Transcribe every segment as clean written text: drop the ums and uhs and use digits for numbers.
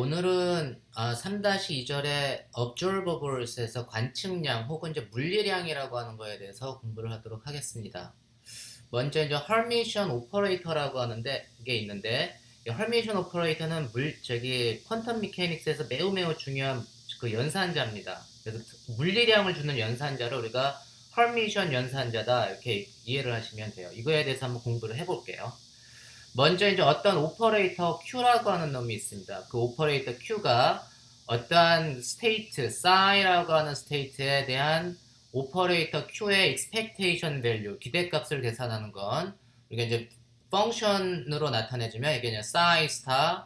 오늘은 3-2절의 observables에서 관측량 혹은 이제 물리량이라고 하는 거에 대해서 공부를 하도록 하겠습니다. 먼저 이제 Hermitian operator라고 하는데 게 있는데, 이 Hermitian operator는 퀀텀 미케닉스에서 매우 중요한 그 연산자입니다. 그래서 물리량을 주는 연산자를 우리가 Hermitian 연산자다 이렇게 이해를 하시면 돼요. 이거에 대해서 한번 공부를 해볼게요. 먼저 이제 어떤 오퍼레이터 Q라고 하는 놈이 있습니다. 그 오퍼레이터 Q가 어떠한 스테이트, psi라고 하는 스테이트에 대한 오퍼레이터 Q의 expectation value, 기대값을 계산하는 건 우리가 이제 펑션으로 나타내주면 이게 이제 psi star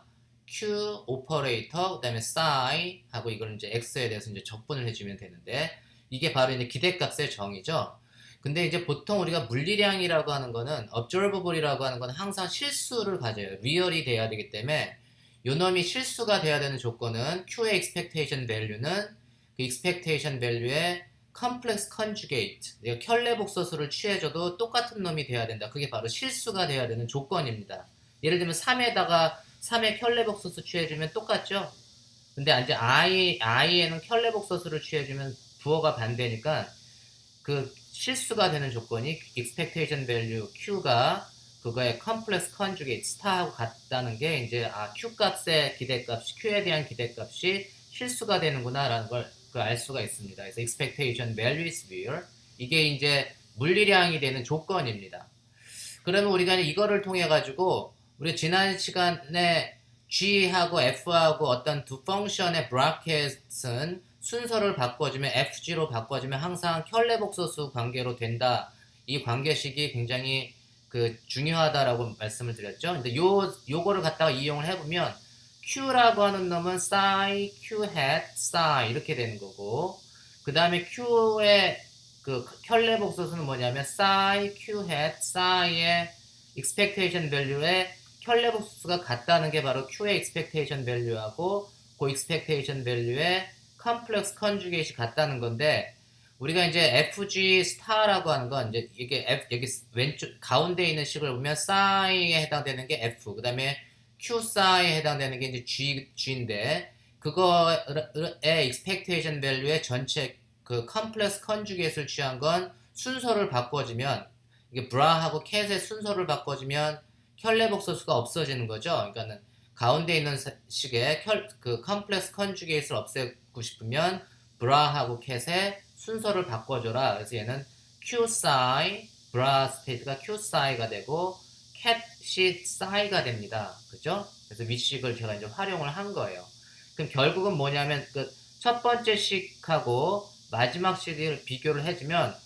Q 오퍼레이터 그다음에 psi 하고 이걸 이제 x에 대해서 이제 적분을 해주면 되는데, 이게 바로 이제 기대값의 정의죠. 근데 이제 보통 우리가 물리량이라고 하는 거는 observable이라고 하는 거는 항상 실수를 가져요. 리얼이 돼야 되기 때문에 요 놈이 실수가 돼야 되는 조건은 Q의 expectation value는 그 expectation value의 complex conjugate, 내가 켤레복소수를 취해줘도 똑같은 놈이 돼야 된다. 그게 바로 실수가 돼야 되는 조건입니다. 예를 들면 3에다가 3의 켤레복소수 취해주면 똑같죠? 근데 이제 i에는 켤레복소수를 취해주면 부호가 반대니까 그 실수가 되는 조건이 expectation value Q가 그거의 complex conjugate star하고 같다는 게 이제 Q 값의 기대값이 Q에 대한 기대값이 실수가 되는구나라는 걸 알 수가 있습니다. 그래서 expectation value is real, 이게 이제 물리량이 되는 조건입니다. 그러면 우리가 이거를 통해 가지고 우리 지난 시간에 G하고 F하고 어떤 두 펑션의 브라켓은 순서를 바꿔주면 FG로 바꿔주면 항상 켤레복소수 관계로 된다. 이 관계식이 굉장히 그 중요하다라고 말씀을 드렸죠. 근데 요거를 갖다가 이용을 해보면 Q라고 하는 놈은 psi, Q hat, psi 이렇게 되는 거고, 그 다음에 Q의 그 켤레복소수는 뭐냐면 psi, Q hat, psi의 expectation value의 켤레복소수가 같다는 게 바로 Q의 expectation value하고 그 expectation value의 컴플렉스 컨주게이트이 같다는 건데, 우리가 이제 FG 스타라고 하는 건 이제 이게 여기 왼쪽 가운데 있는 식을 보면 psi에 해당되는 게 F, 그 다음에 Q psi에 해당되는 게 이제 G인데, 그거의 expectation value의 전체 그 컴플렉스 컨주게이트를 취한 건 순서를 바꿔주면, 이게 브라하고 캣의 순서를 바꿔주면 켤레복소수가 없어지는 거죠. 그러니까는 가운데 있는 식의 그 컴플렉스 컨주게이트를 없애고 싶으면 브라하고 캣의 순서를 바꿔줘라. 그래서 얘는 Q psi, 브라 스테이트가 Q psi가 되고 캣이 psi가 됩니다. 그죠? 그래서 윗식을 제가 이제 활용을 한 거예요. 그럼 결국은 뭐냐면 그 첫 번째 식하고 마지막 식을 비교를 해주면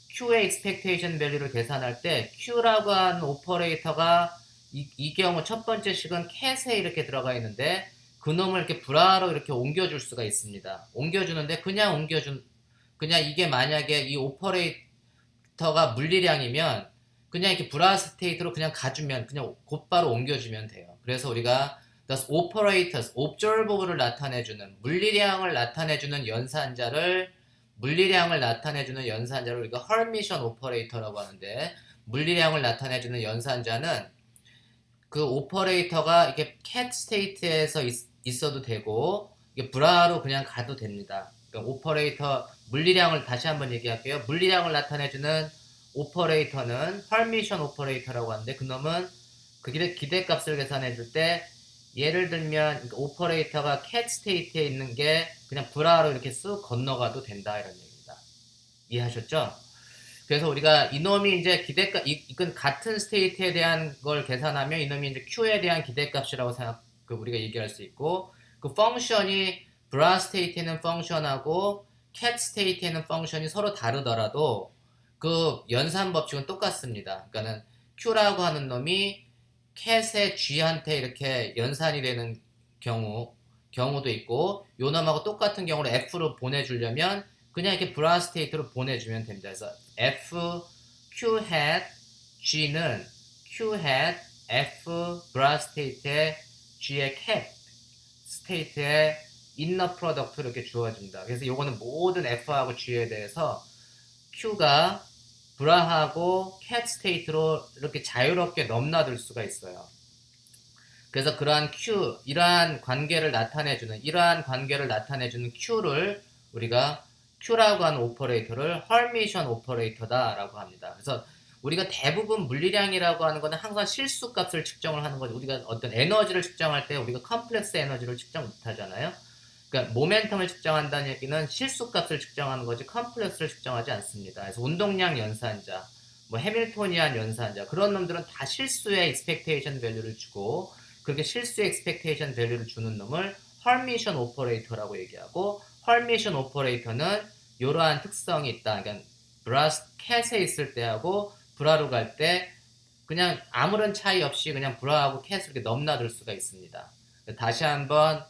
Q의 expectation value를 계산할 때 Q라고 하는 오퍼레이터가 이 경우 첫 번째 식은 캣에 이렇게 들어가 있는데 그 놈을 이렇게 브라로 이렇게 옮겨줄 수가 있습니다. 옮겨주는데 그냥 이게 만약에 이 오퍼레이터가 물리량이면 그냥 이렇게 브라 스테이트로 그냥 가주면 그냥 곧바로 옮겨주면 돼요. 그래서 우리가 thus operators, observable을 나타내주는 물리량을 나타내주는 연산자를 우리가 Hermitian operator라고 하는데, 물리량을 나타내주는 연산자는 그 오퍼레이터가 이게 캣 스테이트에서 있어도 되고 이게 브라로 그냥 가도 됩니다. 그러니까 오퍼레이터 물리량을 다시 한번 얘기할게요. 물리량을 나타내주는 오퍼레이터는 Hermitian 오퍼레이터라고 하는데, 그놈은 그 기대값을 계산해 줄 때 예를 들면 오퍼레이터가 캣 스테이트에 있는 게 그냥 브라로 이렇게 쑥 건너가도 된다 이런 얘기입니다. 이해하셨죠? 그래서 우리가 이놈이 이제 기대값, 이건 같은 스테이트에 대한 걸 계산하면 이놈이 이제 Q에 대한 기대값이라고 우리가 얘기할 수 있고, 그 펑션이 브라 스테이트에는 펑션하고 캣 스테이트에는 펑션이 서로 다르더라도 그 연산 법칙은 똑같습니다. 그러니까는 Q라고 하는 놈이 캣의 G한테 이렇게 연산이 되는 경우도 있고, 요 놈하고 똑같은 경우로 F로 보내주려면 그냥 이렇게 브라 스테이트로 보내주면 됩니다. 그래서 F, Q hat, G는 Q hat, F, 브라 스테이트의 G의 cat 스테이트의 인너 프로덕트로 이렇게 주어집니다. 그래서 요거는 모든 F하고 G에 대해서 Q가 브라하고 cat 스테이트로 이렇게 자유롭게 넘나들 수가 있어요. 그래서 그러한 Q, 이러한 관계를 나타내주는 Q를 우리가 Q라고 하는 오퍼레이터를 헐미션 오퍼레이터다라고 합니다. 그래서 우리가 대부분 물리량이라고 하는 것은 항상 실수값을 측정을 하는 거죠. 우리가 어떤 에너지를 측정할 때 우리가 컴플렉스 에너지를 측정 못 하잖아요. 그러니까 모멘텀을 측정한다는 얘기는 실수값을 측정하는 거지 컴플렉스를 측정하지 않습니다. 그래서 운동량 연산자, 뭐 해밀토니안 연산자 그런 놈들은 다 실수의 expectation value를 주고 그렇게 실수의 expectation value를 주는 놈을 헐미션 오퍼레이터라고 얘기하고 헐미션 오퍼레이터는 이러한 특성이 있다. 그러니까 브라스 캣에 있을 때하고 브라로 갈 때 그냥 아무런 차이 없이 그냥 브라하고 캣을 이렇게 넘나들 수가 있습니다. 다시 한번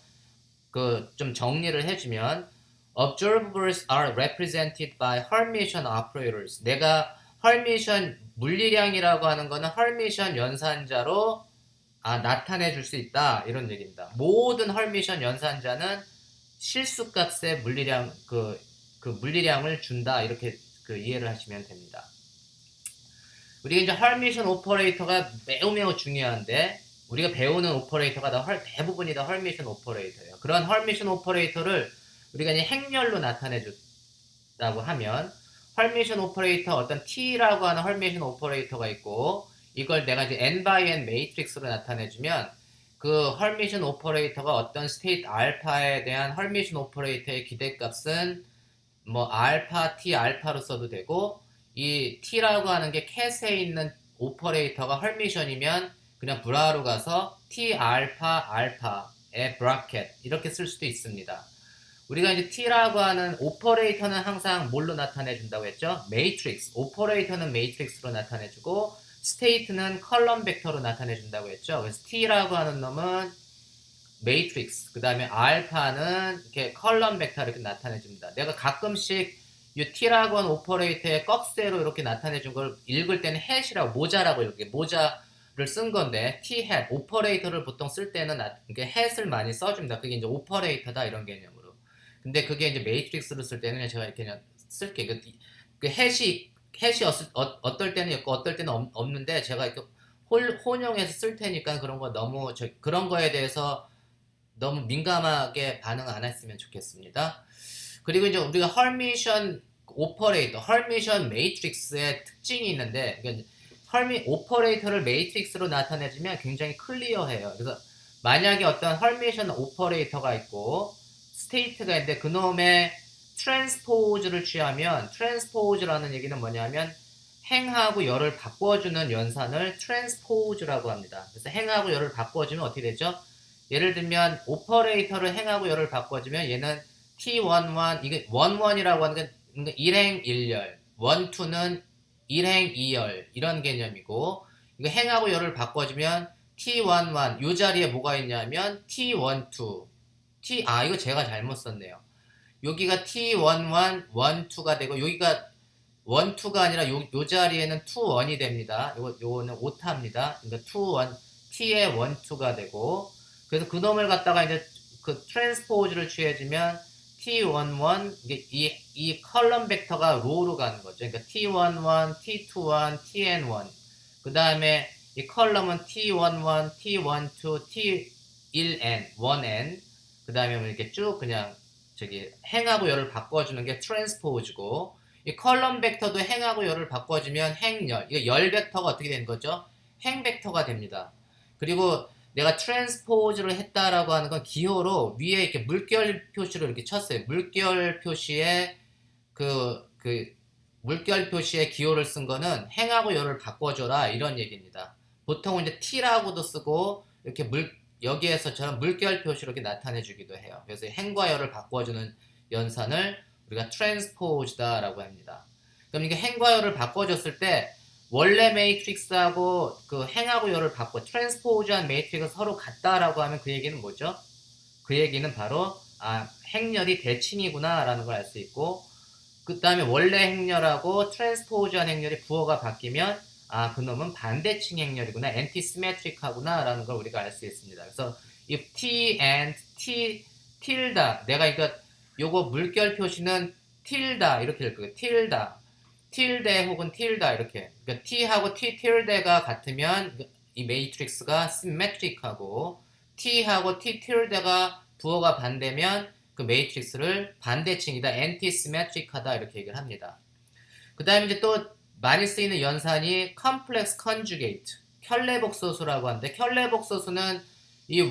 그 좀 정리를 해주면 observables are represented by Hermitian operators. 내가 헐미션 물리량이라고 하는 거는 헐미션 연산자로 나타내 줄 수 있다 이런 얘기입니다. 모든 헐미션 연산자는 실수값의 물리량 그 물리량을 준다 이렇게 이해를 하시면 됩니다. 우리가 이제 헐미션 오퍼레이터가 매우 중요한데 우리가 배우는 오퍼레이터가 대부분이 다 헐미션 오퍼레이터예요. 그런 헐미션 오퍼레이터를 우리가 이제 행렬로 나타내 준다고 하면 헐미션 오퍼레이터 어떤 T라고 하는 헐미션 오퍼레이터가 있고 이걸 내가 이제 n by n 매트릭스로 나타내주면 그 헐미션 오퍼레이터가 어떤 스테이트 알파에 대한 헐미션 오퍼레이터의 기대값은 뭐 알파 t 알파로 써도 되고 이 t라고 하는 게 캣에 있는 오퍼레이터가 헐미션이면 그냥 브라로 가서 t 알파 알파의 브라켓 이렇게 쓸 수도 있습니다. 우리가 이제 t라고 하는 오퍼레이터는 항상 뭘로 나타내 준다고 했죠? 매트릭스. 오퍼레이터는 매트릭스로 나타내 주고 스테이트는 컬럼 벡터로 나타내 준다고 했죠. 그래서 t라고 하는 놈은 매트릭스, 그 다음에 알파는 이렇게 컬럼 벡터 이렇게 나타내 줍니다. 내가 가끔씩 이 t라고 하는 오퍼레이터의 꺽쇠로 이렇게 나타내 준 걸 읽을 때는 hat이라고 모자라고 이렇게 모자를 쓴 건데 t hat 오퍼레이터를 보통 쓸 때는 이렇게 hat을 많이 써줍니다. 그게 이제 오퍼레이터다 이런 개념으로. 근데 그게 이제 매트릭스로 쓸 때는 제가 이렇게 그냥 쓸게. 그 hat이 어떨 때는 있고 어떨 때는 없는데 제가 이렇게 혼용해서 쓸 테니까 그런 거 너무 그런 거에 대해서 너무 민감하게 반응 안 했으면 좋겠습니다. 그리고 이제 우리가 헐미션 오퍼레이터, 헐미션 매트릭스의 특징이 있는데 오퍼레이터를 매트릭스로 나타내주면 굉장히 클리어해요. 그래서 만약에 어떤 헐미션 오퍼레이터가 있고 스테이트가 있는데 그놈의 트랜스포즈를 취하면 트랜스포즈라는 얘기는 뭐냐면 행하고 열을 바꿔주는 연산을 트랜스포즈라고 합니다. 그래서 행하고 열을 바꿔주면 어떻게 되죠? 예를 들면 오퍼레이터를 행하고 열을 바꿔주면 얘는 T11 이게 11이라고 하는 게 일행 1열 12는 일행 2열 이런 개념이고 이거 행하고 열을 바꿔주면 T11 이 자리에 뭐가 있냐면 T12 이거 제가 잘못 썼네요. 여기가 T11 12가 되고 여기가 12가 아니라 요 자리에는 21이 됩니다. 요거는 오타입니다. 그러니까 21 T의 12가 되고 그래서 그놈을 갖다가 이제 그 트랜스포즈를 취해주면 T11 이게 이 컬럼 벡터가 로우로 가는 거죠. 그러니까 T11, T21, TN1 그 다음에 이 컬럼은 T11, T12, T1N, 1N 그 다음에 이렇게 쭉 그냥 행하고 열을 바꿔주는 게 트랜스포즈고 이 컬럼 벡터도 행하고 열을 바꿔주면 행열 이거 열 벡터가 어떻게 되는 거죠? 행 벡터가 됩니다. 그리고 내가 트랜스포즈를 했다라고 하는 건 기호로 위에 이렇게 물결 표시로 이렇게 쳤어요. 물결 표시에 물결 표시에 기호를 쓴 거는 행하고 열을 바꿔줘라 이런 얘기입니다. 보통은 이제 T라고도 쓰고 이렇게 여기에서처럼 물결 표시로 이렇게 나타내 주기도 해요. 그래서 행과 열을 바꿔주는 연산을 우리가 트랜스포즈다라고 합니다. 그럼 이게 행과 열을 바꿔줬을 때 원래 매트릭스하고 그 행하고 열을 바꿔 트랜스포즈한 매트릭스가 서로 같다라고 하면 그 얘기는 뭐죠? 그 얘기는 바로 행열이 대칭이구나 라는 걸 알 수 있고 그 다음에 원래 행열하고 트랜스포즈한 행열이 부호가 바뀌면 그놈은 반대칭 행열이구나 엔티시메트릭하구나 라는 걸 우리가 알 수 있습니다. 그래서 if t and t tilde 내가 요거 물결 표시는 tilde 이렇게 될 거예요. tilde 혹은 tilde 이렇게 그러니까 t하고 t tilde가 같으면 이 매트릭스가 시메트릭하고 t하고 t 틸드가 부호가 반대면 그 매트릭스를 반대칭이다, anti-symmetric하다 이렇게 얘기를 합니다. 그 다음에 이제 또 많이 쓰이는 연산이 complex conjugate, 켤레복소수라고 하는데, 켤레복소수는 이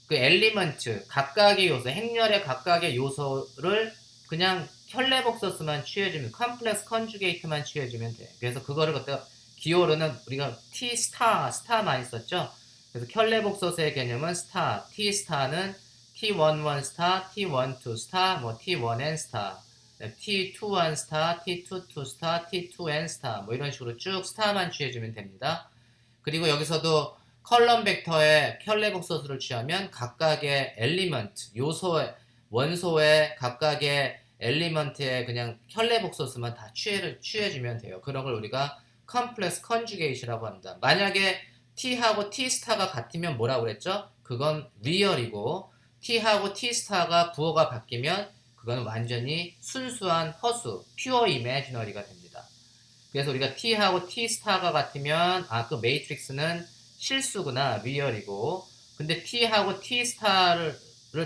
그 엘리먼트, 각각의 요소, 행렬의 각각의 요소를 그냥 켤레복소수만 취해주면, 컴플렉스 컨주게이트만 취해주면 돼. 그래서 그거를 갖다 기호로는 우리가 T 스타 많이 썼죠. 그래서 켤레복소수의 개념은 스타, T 스타는 T11 스타, T12 스타, 뭐 T1n 스타, T21 스타, T22 스타, T2n 스타, 뭐 이런 식으로 쭉 스타만 취해주면 됩니다. 그리고 여기서도 컬럼 벡터의 켤레복소수를 취하면 각각의 엘리먼트, 요소의, 원소의 각각의 엘리먼트의 그냥 켤레복소수만 다 취해주면 돼요. 그런 걸 우리가 컴플렉스 컨주게이트라고 합니다. 만약에 T하고 T 스타가 같으면 뭐라고 그랬죠? 그건 리얼이고, T하고 T 스타가 부호가 바뀌면 그건 완전히 순수한 허수, 퓨어 이미지너리가 됩니다. 그래서 우리가 T하고 T 스타가 같으면 그 매트릭스는 실수구나, 리얼이고, 근데 T하고 T 스타를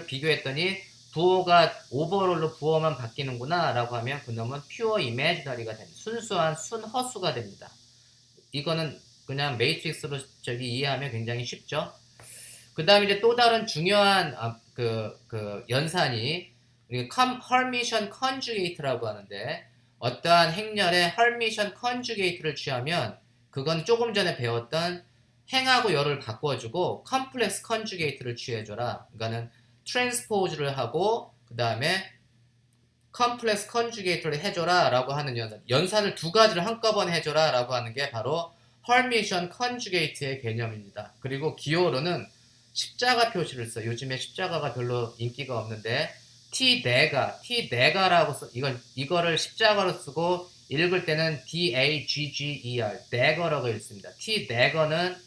비교했더니 부호가 오버롤로 부호만 바뀌는구나 라고 하면 그놈은 퓨어 이미지너리가 됩니다. 순수한 순허수가 됩니다. 이거는 그냥 매트릭스로 이해하면 굉장히 쉽죠. 그 다음에 이제 또 다른 중요한 연산이 헐미션 컨주게이트라고 하는데, 어떠한 행렬의 헐미션 컨주게이트를 취하면 그건 조금 전에 배웠던 행하고 열을 바꿔주고 컴플렉스 컨주게이트를 취해줘라. 그러니까는 트랜스포즈를 하고 그 다음에 컴플렉스 컨주게이트를 해줘라 라고 하는 연산을 두 가지를 한꺼번에 해줘라 라고 하는 게 바로 헐미션 컨주게이트의 개념입니다. 그리고 기호로는 십자가 표시를 써요. 요즘에 십자가가 별로 인기가 없는데 T네가라고 이거를 십자가로 쓰고 읽을 때는 D-A-G-G-E-R, 네거라고 읽습니다. T네거는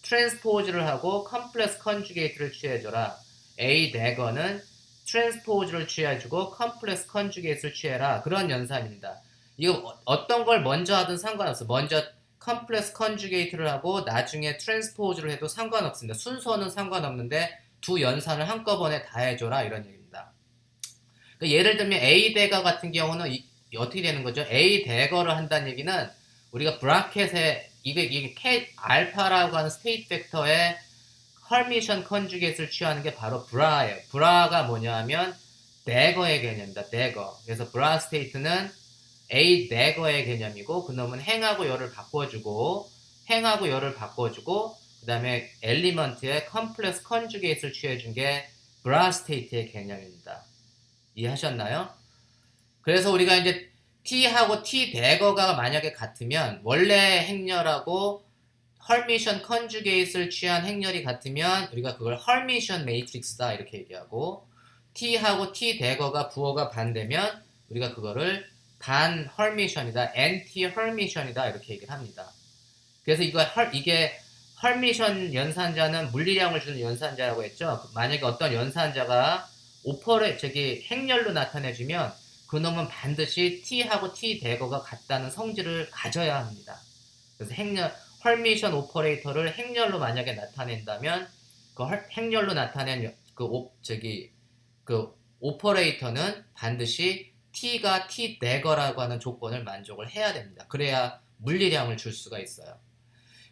트랜스포즈를 하고 컴플렉스 컨주게이트를 취해줘라. A 네거는 트랜스포즈를 취해주고 컴플렉스 컨주게이트를 취해라. 그런 연산입니다. 이거 어떤 걸 먼저 하든 상관없어요. 먼저 컴플렉스 컨주게이트를 하고 나중에 트랜스포즈를 해도 상관없습니다. 순서는 상관없는데 두 연산을 한꺼번에 다 해줘라 이런 얘기입니다. 그러니까 예를 들면 A 대거 같은 경우는 어떻게 되는 거죠? A 대거를 한다는 얘기는 우리가 브라켓에 이게 알파라고 하는 스테이트 벡터의 헐미션 컨주게이트를 취하는 게 바로 브라예요. 브라가 뭐냐면 대거의 개념입니다. 대거. 그래서 브라 스테이트는 A 네거의 개념이고, 그놈은 행하고 열을 바꿔주고 그 다음에 엘리먼트의 컴플렉스 컨주게이트를 취해준 게 브라 스테이트의 개념입니다. 이해하셨나요? 그래서 우리가 이제 T하고 T 대거가 만약에 같으면, 원래 행렬하고 헐미션 컨주게이트를 취한 행렬이 같으면 우리가 그걸 헐미션 매트릭스다 이렇게 얘기하고, T하고 T 대거가 부호가 반대면 우리가 그거를 반 헐미션이다, 엔티 헐미션이다 이렇게 얘기를 합니다. 그래서 이게 헐미션 연산자는 물리량을 주는 연산자라고 했죠. 만약에 어떤 연산자가 행렬로 나타내주면 그놈은 반드시 T하고 T 대거가 같다는 성질을 가져야 합니다. 그래서 헐미션 오퍼레이터를 행렬로 만약에 나타낸다면 그 행렬로 나타낸 그 오퍼레이터는 반드시 T가 T 네거라고 하는 조건을 만족을 해야 됩니다. 그래야 물리량을 줄 수가 있어요.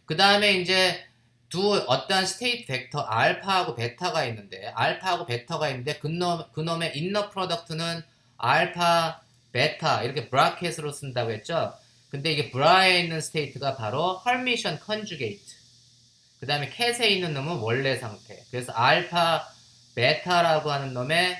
그 다음에 이제 어떠한 스테이트 벡터 알파하고 베타가 있는데, 그놈의 인너 프로덕트는 알파, 베타 이렇게 브라켓으로 쓴다고 했죠. 근데 이게 브라에 있는 스테이트가 바로 헐미션 컨주게이트. 그 다음에 캣에 있는 놈은 원래 상태. 그래서 알파, 베타라고 하는 놈의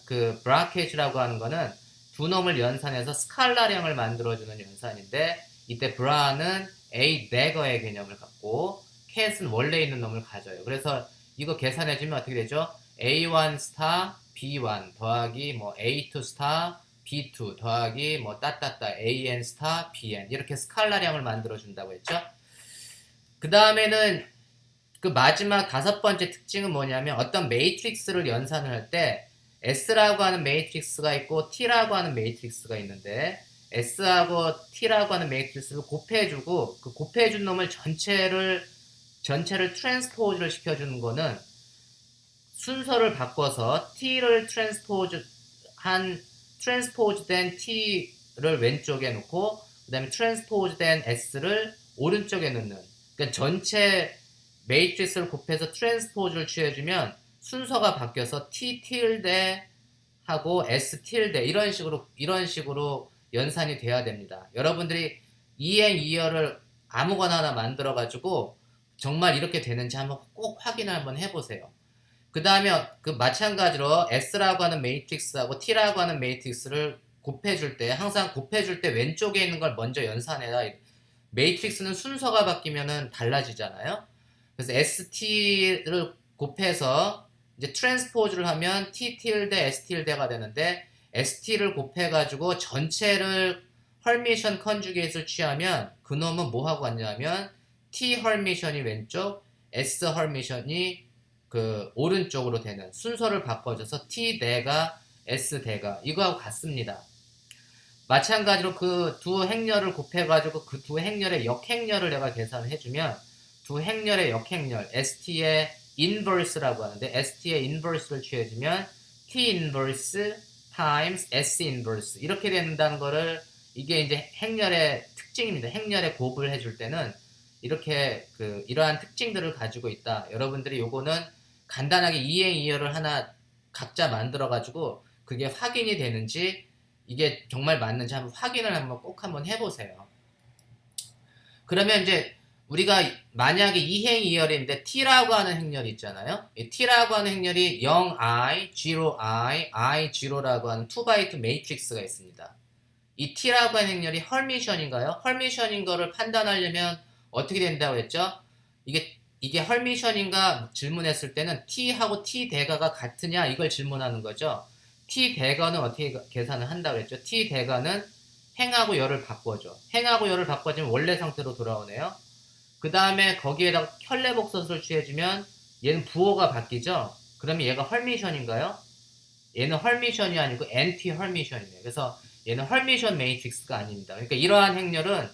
그 브라켓이라고 하는 거는 두 놈을 연산해서 스칼라량을 만들어주는 연산인데, 이때 브라는 A 네거의 개념을 갖고 캣은 원래 있는 놈을 가져요. 그래서 이거 계산해주면 어떻게 되죠? A1 스타 B1 더하기 뭐 A2 스타 B2 더하기 뭐 따따따 AN 스타 BN, 이렇게 스칼라량을 만들어준다고 했죠. 그 다음에는 그 마지막 다섯 번째 특징은 뭐냐면, 어떤 매트릭스를 연산을 할 때 S라고 하는 매트릭스가 있고 T라고 하는 매트릭스가 있는데, S하고 T라고 하는 매트릭스를 곱해주고 그 곱해준 놈을 전체를 트랜스포즈를 시켜주는 거는 순서를 바꿔서 T를 트랜스포즈된 T를 왼쪽에 놓고 그 다음에 트랜스포즈된 S를 오른쪽에 놓는, 그러니까 전체 매트릭스를 곱해서 트랜스포즈를 취해주면 순서가 바뀌어서 T 틸데 하고 S 틸데 이런 식으로 연산이 돼야 됩니다. 여러분들이 이행 이어를 아무거나 하나 만들어 가지고 정말 이렇게 되는지 한번 꼭 확인을 한번 해보세요. 그 다음에 그 마찬가지로 S라고 하는 매트릭스하고 T라고 하는 매트릭스를 곱해줄 때 항상 곱해줄 때 왼쪽에 있는 걸 먼저 연산해라. 매트릭스는 순서가 바뀌면은 달라지잖아요. 그래서 ST를 곱해서 이제 트랜스포즈를 하면 T 틸데 S 틸데가 되는데 ST를 곱해가지고 전체를 헐미션 컨주게이트를 취하면 그놈은 뭐 하고 왔냐면 T 헐미션이 왼쪽, S 헐미션이 그 오른쪽으로 되는 순서를 바꿔줘서 T 대가 S 대가 이거하고 같습니다. 마찬가지로 그 두 행렬을 곱해가지고 그 두 행렬의 역행렬을 내가 계산을 해주면 두 행렬의 역행렬 ST의 인버스라고 하는데 ST의 인버스를 취해주면 T 인버스 times S 인버스 이렇게 된다는 거를 이게 이제 행렬의 특징입니다. 행렬의 곱을 해줄 때는 이렇게 이러한 특징들을 가지고 있다. 여러분들이 요거는 간단하게 이행 이어를 하나 각자 만들어 가지고 그게 확인이 되는지 이게 정말 맞는지 한번 확인을 꼭 한번 해보세요. 그러면 이제 우리가 만약에 이행 이열인데 T라고 하는 행렬이 있잖아요. 이 T라고 하는 행렬이 0i, 0i, i, 0라고 하는 2x2 매트릭스가 있습니다. 이 T라고 하는 행렬이 헐미션인가요? 헐미션인 거를 판단하려면 어떻게 된다고 했죠? 이게 헐미션인가 질문했을 때는 T하고 T 대가가 같으냐 이걸 질문하는 거죠. T 대가는 어떻게 계산을 한다고 했죠? T 대가는 행하고 열을 바꿔줘. 행하고 열을 바꿔주면 원래 상태로 돌아오네요. 그 다음에 거기에다가 켤레복선수를 취해주면 얘는 부호가 바뀌죠? 그러면 얘가 헐미션인가요? 얘는 헐미션이 아니고 엔티 헐미션이네요. 그래서 얘는 헐미션 매트릭스가 아닙니다. 그러니까 이러한 행렬은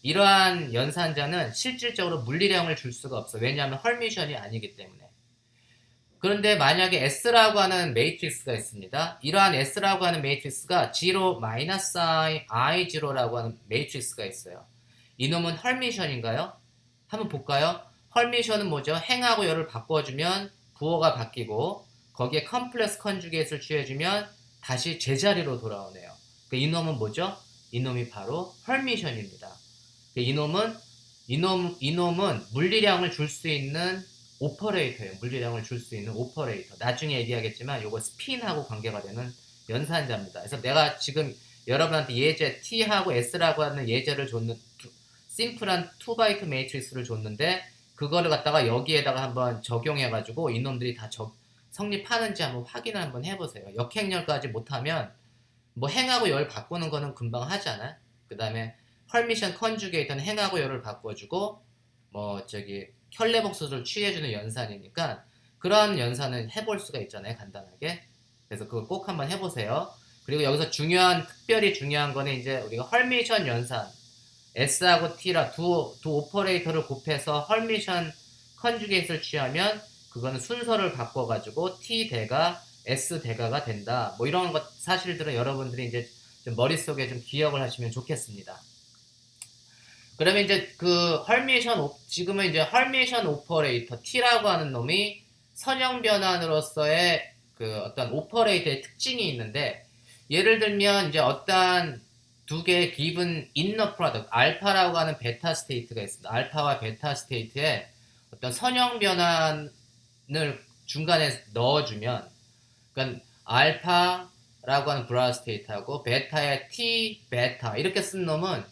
이러한 연산자는 실질적으로 물리량을 줄 수가 없어. 왜냐하면 헐미션이 아니기 때문에. 그런데 만약에 S라고 하는 매트릭스가 있습니다. 이러한 S라고 하는 매트릭스가 0, -i, I0라고 하는 매트릭스가 있어요. 이놈은 헐미션인가요? 한번 볼까요? 헐미션은 뭐죠? 행하고 열을 바꿔주면 부호가 바뀌고 거기에 컴플렉스 컨주게이트를 취해주면 다시 제자리로 돌아오네요. 이놈은 뭐죠? 이놈이 바로 헐미션입니다. 이놈은 물리량을 줄 수 있는 오퍼레이터예요. 물리량을 줄 수 있는 오퍼레이터. 나중에 얘기하겠지만 이거 스핀하고 관계가 되는 연산자입니다. 그래서 내가 지금 여러분한테 예제 T하고 S라고 하는 예제를 줬는 심플한 2x2 매트릭스를 줬는데 그거를 갖다가 여기에다가 한번 적용해가지고 이놈들이 다 성립하는지 한번 확인을 한번 해보세요. 역행렬까지 못하면 뭐 행하고 열 바꾸는 거는 금방 하잖아요. 그 다음에 헐미션 컨주게이터는 행하고 열을 바꿔주고 뭐 켤레복수를 취해주는 연산이니까 그런 연산은 해볼 수가 있잖아요. 간단하게. 그래서 그거 꼭 한번 해보세요. 그리고 여기서 특별히 중요한 거는 이제 우리가 헐미션 연산 S하고 T라 두 오퍼레이터를 곱해서 헐미션 컨주게이트를 취하면 그거는 순서를 바꿔가지고 T 대가 S 대가가 된다. 뭐 이런 것 사실들은 여러분들이 이제 좀 머릿속에 좀 기억을 하시면 좋겠습니다. 그러면 이제 지금은 이제 헐미션 오퍼레이터 T라고 하는 놈이 선형 변환으로서의 어떤 오퍼레이터의 특징이 있는데 예를 들면 이제 어떠한 두 개의 기분 인너 프로덕트 알파라고 하는 베타 스테이트가 있습니다. 알파와 베타 스테이트에 어떤 선형 변환을 중간에 넣어주면 그러니까 알파라고 하는 브라우 스테이트하고 베타의 T 베타 이렇게 쓴 놈은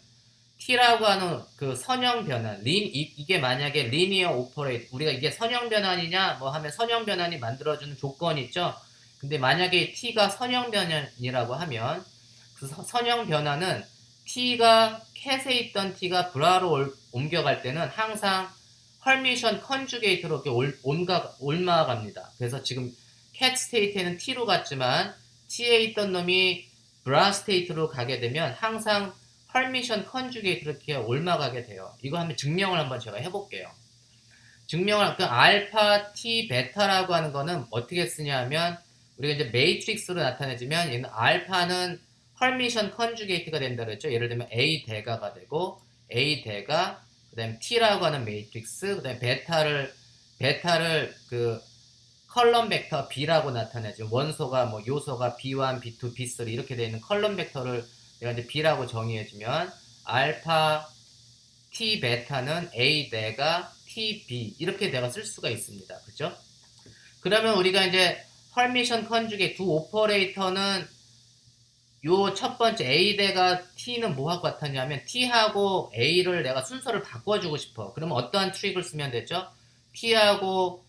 T라고 하는 선형 변환 이게 만약에 리니어 오퍼레이터 우리가 이게 선형 변환이냐 뭐 하면 선형 변환이 만들어주는 조건이 있죠. 근데 만약에 T가 선형 변환이라고 하면 그 선형 변화는 캣에 있던 T가 브라로 옮겨갈 때는 항상 헐미션 컨주게이트로 이렇게 올라갑니다. 그래서 지금 캣 스테이트에는 T로 갔지만 T에 있던 놈이 브라 스테이트로 가게 되면 항상 헐미션 컨주게이트로 이렇게 옮아가게 돼요. 이거 한번 증명을 한번 제가 해볼게요. 증명을 그 알파 t 베타라고 하는 거는 어떻게 쓰냐면 우리가 이제 매트릭스로 나타내주면 얘는 알파는 헐미션 컨주게이트가 된다 그랬죠. 예를 들면 A 대가가 되고 A 대가 그다음에 t라고 하는 매트릭스 그다음에 베타를 그 컬럼 벡터 B라고 나타내죠. 원소가 뭐 요소가 B1, B2, B3 이렇게 되어 있는 컬럼 벡터를 내가 이제 B라고 정의해주면 알파 T 베타는 A 대가 T B 이렇게 내가 쓸 수가 있습니다. 그죠? 그러면 우리가 이제 헐미션 컨주게이트 두 오퍼레이터는 요 첫 번째 A 대가 T는 뭐하고 같았냐면 T하고 A를 내가 순서를 바꿔주고 싶어. 그러면 어떠한 트릭을 쓰면 되죠? T하고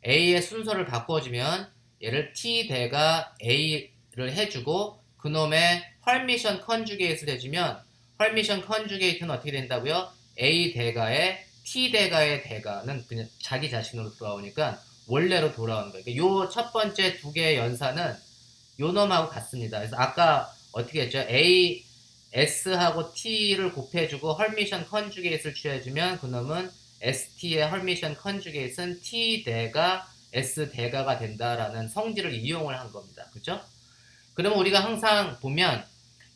A의 순서를 바꿔주면 얘를 T 대가 A를 해주고 그놈의 헐미션 컨주게이트를 해주면 헐미션 컨주게이트는 어떻게 된다고요? A 대가의 T 대가의 대가는 그냥 자기 자신으로 돌아오니까 원래로 돌아오는 거예요. 요 첫 번째 두 개의 연산은 요 놈하고 같습니다. 그래서 아까 어떻게 했죠? A, S하고 T를 곱해주고 헐미션 컨주게이트를 취해주면 그놈은 ST의 헐미션 컨주게이트는 T 대가 S 대가가 된다라는 성질을 이용을 한 겁니다. 그죠? 그러면 우리가 항상 보면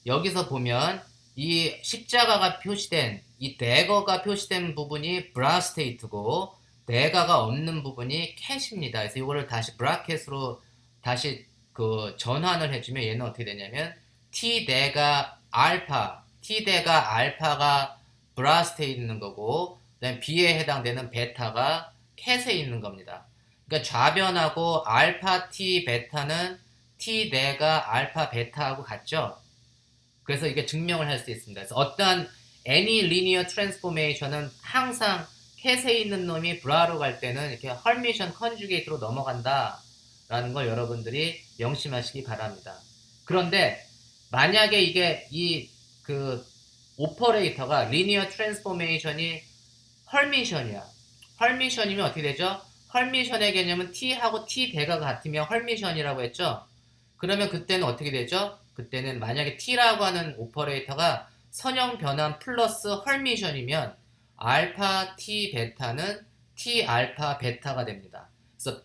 여기서 보면 이 십자가가 표시된 이 대거가 표시된 부분이 브라스테이트고 대가가 없는 부분이 캣입니다. 그래서 이거를 다시 브라켓으로 다시 그 전환을 해주면 얘는 어떻게 되냐면 T 대가 알파가 브라스테에 있는 거고 그다음 B에 해당되는 베타가 캣에 있는 겁니다. 그러니까 좌변하고 알파 T 베타는 T 대가 알파 베타하고 같죠? 그래서 이게 증명을 할 수 있습니다. 그래서 어떠한 any linear transformation은 항상 캣에 있는 놈이 브라로 갈 때는 이렇게 헐미션 컨주게이트로 넘어간다 라는 걸 여러분들이 명심하시기 바랍니다. 그런데 만약에 이게 이 그 오퍼레이터가 리니어 트랜스포메이션이 헐미션이야. 헐미션이면 어떻게 되죠? 헐미션의 개념은 T하고 T 대가 같으면 헐미션이라고 했죠? 그러면 그때는 어떻게 되죠? 그때는 만약에 T라고 하는 오퍼레이터가 선형 변환 플러스 헐미션이면 알파 T 베타는 T 알파 베타가 됩니다. 그래서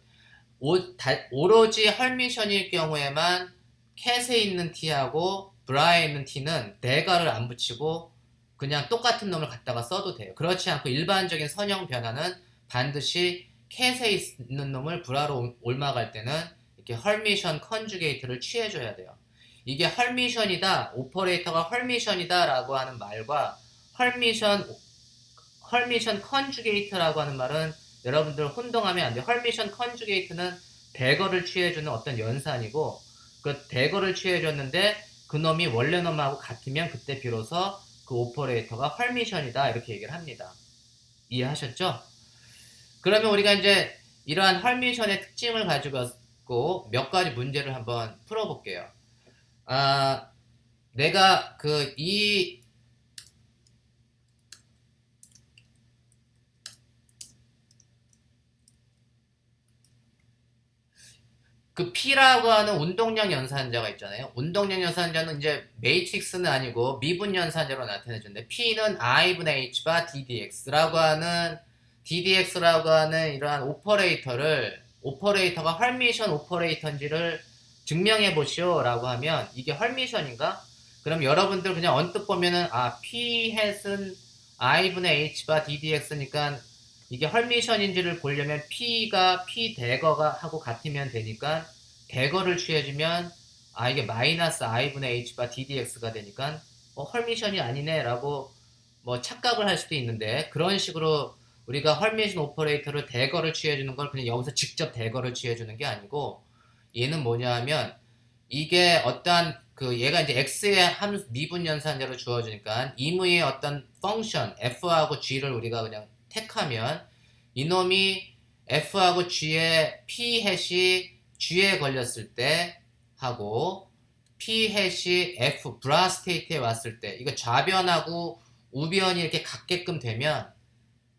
오로지 헐미션일 경우에만 캣에 있는 T하고 브라에 있는 T는 대가를 안 붙이고 그냥 똑같은 놈을 갖다가 써도 돼요. 그렇지 않고 일반적인 선형 변화는 반드시 캣에 있는 놈을 브라로 옮아갈 때는 이렇게 헐미션 컨주게이트를 취해줘야 돼요. 이게 헐미션이다, 오퍼레이터가 헐미션이다 라고 하는 말과 헐미션 컨주게이트라고 하는 말은 여러분들 혼동하면 안 돼요. 헐미션 컨주게이트는 대거를 취해주는 어떤 연산이고 그 대거를 취해줬는데 그놈이 원래 놈하고 같으면 그때 비로소 그 오퍼레이터가 헐미션이다 이렇게 얘기를 합니다. 이해하셨죠? 그러면 우리가 이제 이러한 헐미션의 특징을 가지고 몇 가지 문제를 한번 풀어볼게요. 내가 그 P라고 하는 운동량 연산자가 있잖아요. 운동량 연산자는 이제 매트릭스는 아니고 미분 연산자로 나타내주는데 P는 I분의 H바 DDX라고 하는 이러한 오퍼레이터가 헐미션 오퍼레이터인지를 증명해 보시오 라고 하면 이게 헐미션인가? 그럼 여러분들 그냥 언뜻 보면은 P 햇은 I분의 H바 DDX니까 이게 헐미션인지를 보려면 P가 P 대거가 하고 같으면 되니까 대거를 취해주면 이게 마이너스 I분의 H바 DDX가 되니까 헐미션이 아니네 라고 뭐 착각을 할 수도 있는데 그런 식으로 우리가 헐미션 오퍼레이터를 대거를 취해주는 걸 그냥 여기서 직접 대거를 취해주는 게 아니고 얘는 뭐냐 하면 이게 어떠한 얘가 이제 X의 한 미분 연산자로 주어지니까 이무의 어떤 펑션 F하고 G를 우리가 그냥 택하면 이놈이 F하고 G의 P 햇이 G에 걸렸을 때 하고 P 햇이 F 브라스테이트에 왔을 때 이거 좌변하고 우변이 이렇게 같게끔 되면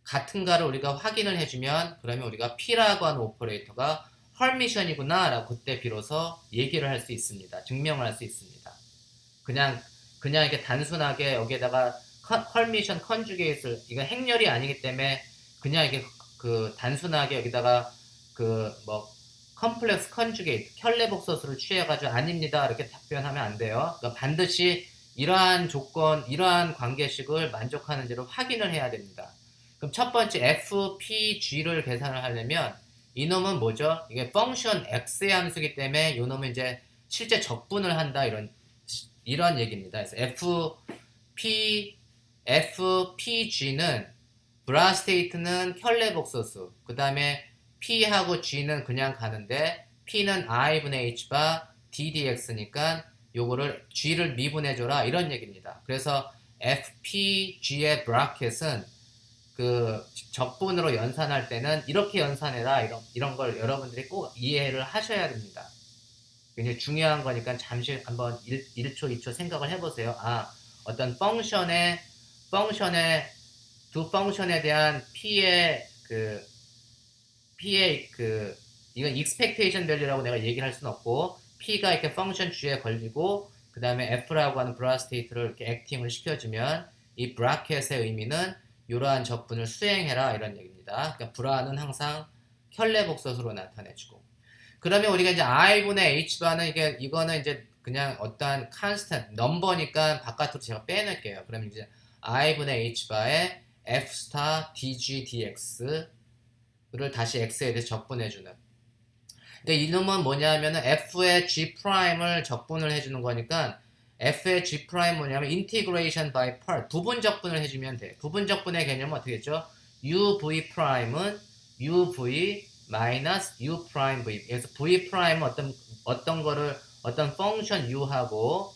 같은가를 우리가 확인을 해주면 그러면 우리가 P라고 하는 오퍼레이터가 헐미션이구나 라고 그때 비로소 얘기를 할 수 있습니다. 증명을 할 수 있습니다. 그냥 이렇게 단순하게 여기에다가 헐미션 컨주게이트를 이거 행렬이 아니기 때문에 그냥 이게 그 단순하게 여기다가 그 뭐 컴플렉스 컨주게이트 켤레복소수를 취해가지고 아닙니다 이렇게 답변하면 안 돼요. 그러니까 반드시 이러한 조건 이러한 관계식을 만족하는지를 확인을 해야 됩니다. 그럼 첫 번째 FPG를 계산을 하려면 이놈은 뭐죠? 이게 펑션 x의 함수이기 때문에 이놈은 이제 실제 적분을 한다 이런 얘기입니다. 그래서 FPG는 브라스테이트는 켤레복소수, 그 다음에 P하고 G는 그냥 가는데 P는 I분의 H바 DDX니까 요거를 G를 미분해줘라 이런 얘기입니다. 그래서 FPG의 브라켓은 그 적분으로 연산할 때는 이렇게 연산해라 이런 걸 여러분들이 꼭 이해를 하셔야 됩니다. 굉장히 중요한 거니까 잠시 한번 1초, 2초 생각을 해보세요. 어떤 두 펑션에 대한 이건 expectation value라고 내가 얘기를 할 수는 없고, P가 이렇게 펑션 G에 걸리고, 그 다음에 F라고 하는 브라스테이트를 이렇게 액팅을 시켜주면, 이 브라켓의 의미는 이러한 적분을 수행해라 이런 얘기입니다. 그러니까 브라는 항상 켤레복소수로 나타내주고. 그러면 우리가 이제 I분의 H바는 이거는 이제 그냥 어떠한 constant, 넘버니까 바깥으로 제가 빼낼게요. 그러면 이제 I분의 H바에 F 스타 dg dx를 다시 x에 대해 적분해주는. 근데 이놈은 뭐냐면은 f의 g'을 적분을 해주는 거니까 f의 g' 뭐냐면 integration by part 부분 적분을 해주면 돼. 부분 적분의 개념은 어떻게 했죠? uv'은 uv 마이너스 u'v. 그래서 v'은 어떤 펑션 u하고